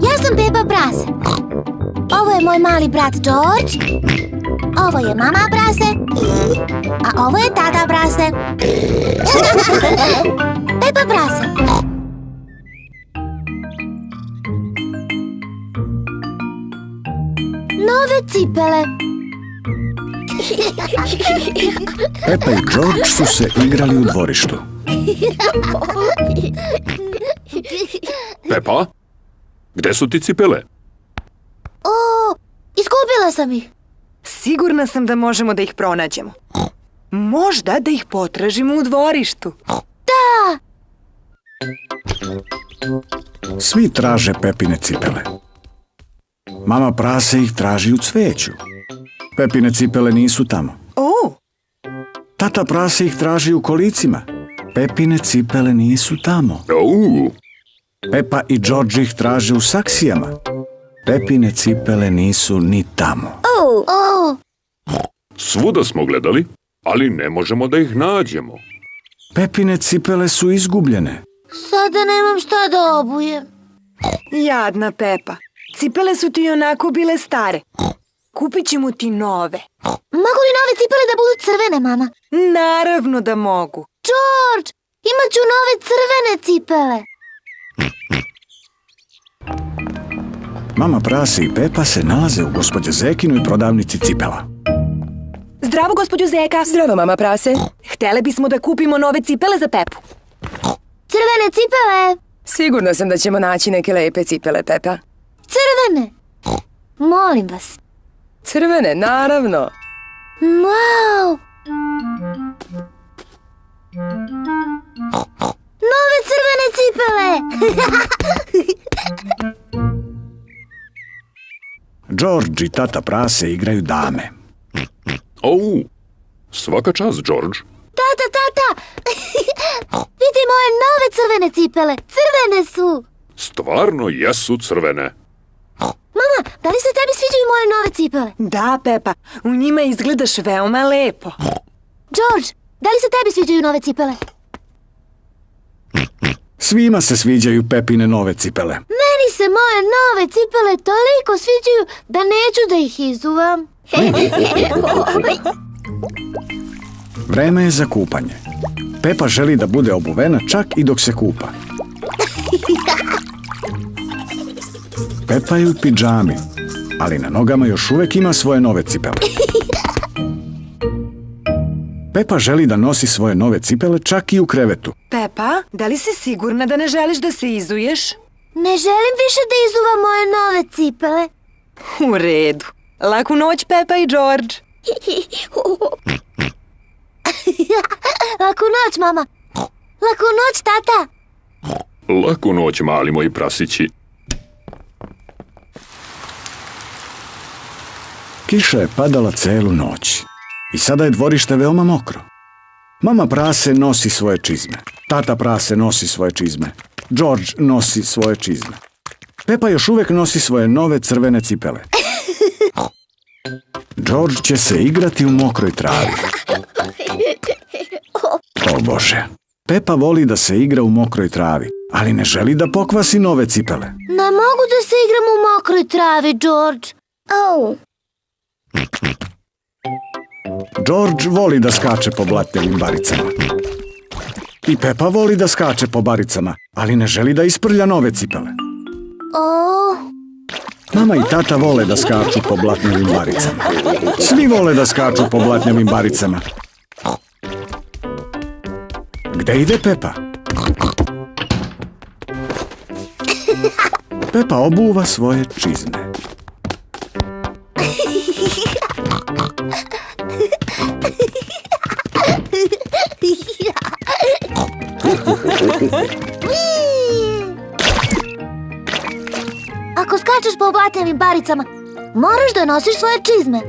Ja sam Pepa Prase. Ovo je moj mali brat George. Ovo je mama Prase. A ovo je tata Prase. Pepa Prase. Nove cipele. Pepa i George su se igrali u dvorištu. Pepa, gde su ti cipele? O, izgubila sam ih. Sigurna sam da možemo da ih pronađemo. Možda da ih potražimo u dvorištu. Da! Svi traže Pepine cipele. Mama Prase ih traži u cveću. Pepine cipele nisu tamo. O! Tata Prase ih traži u kolicima. Pepine cipele nisu tamo. Pepa i George ih traže u saksijama. Pepine cipele nisu ni tamo. Svuda smo gledali, ali ne možemo da ih nađemo. Pepine cipele su izgubljene. Sada nemam šta da obujem. Jadna Pepa. Cipele su ti onako bile stare. Kupit ćemo ti nove. Mogu li nove cipele da budu crvene, mama? Naravno da mogu. George, imat ću nove crvene cipele. Mama Prase i Pepa se nalaze u gospođe Zekinoj prodavnici cipela. Zdravo, gospođo Zeka. Zdravo, mama Prase. Htele bismo da kupimo nove cipele za Pepu. Crvene cipele. Sigurna sam da ćemo naći neke lepe cipele, Pepa. Crvene. Molim vas. Crvene, naravno. Wow. Nove crvene cipele. George i tata Prase igraju dame. Svaka čast, George. Tata. Vidi moje nove crvene cipele. Crvene su. Stvarno jesu crvene. Mama, da li se tebi sviđaju moje nove cipele? Da, Pepa, u njima izgledaš veoma lepo. George, da li se tebi sviđaju nove cipele? Svima se sviđaju Pepine nove cipele. Meni se moje nove cipele toliko sviđaju da neću da ih izuvam. Vreme je za kupanje. Pepa želi da bude obuvena čak i dok se kupa. Pepa je u pidžami, ali na nogama još uvek ima svoje nove cipele. Pepa želi da nosi svoje nove cipele čak i u krevetu. Pepa, da li si sigurna da ne želiš da se izuješ? Ne želim više da izuvam moje nove cipele. U redu. Laku noć, Pepa i George. Laku noć, mama. Laku noć, tata. Laku noć, mali moji prasići. Kiša je padala celu noć i sada je dvorište veoma mokro. Mama Prase nosi svoje čizme. Tata Prase nosi svoje čizme. George nosi svoje čizme. Pepa još uvek nosi svoje nove crvene cipele. George će se igrati u mokroj travi. O Bože! Pepa voli da se igra u mokroj travi, ali ne želi da pokvasi nove cipele. Ne mogu da se igram u mokroj travi, George. George voli da skače po blatnjavim baricama. I Pepa voli da skače po baricama, ali ne želi da isprlja nove cipele. Mama i tata vole da skaču po blatnjavim baricama. Svi vole da skaču po blatnjavim baricama. Gde ide Pepa? Pepa obuva svoje čizme. Ako skačeš po blatnjavim baricama, moraš da nosiš svoje čizme.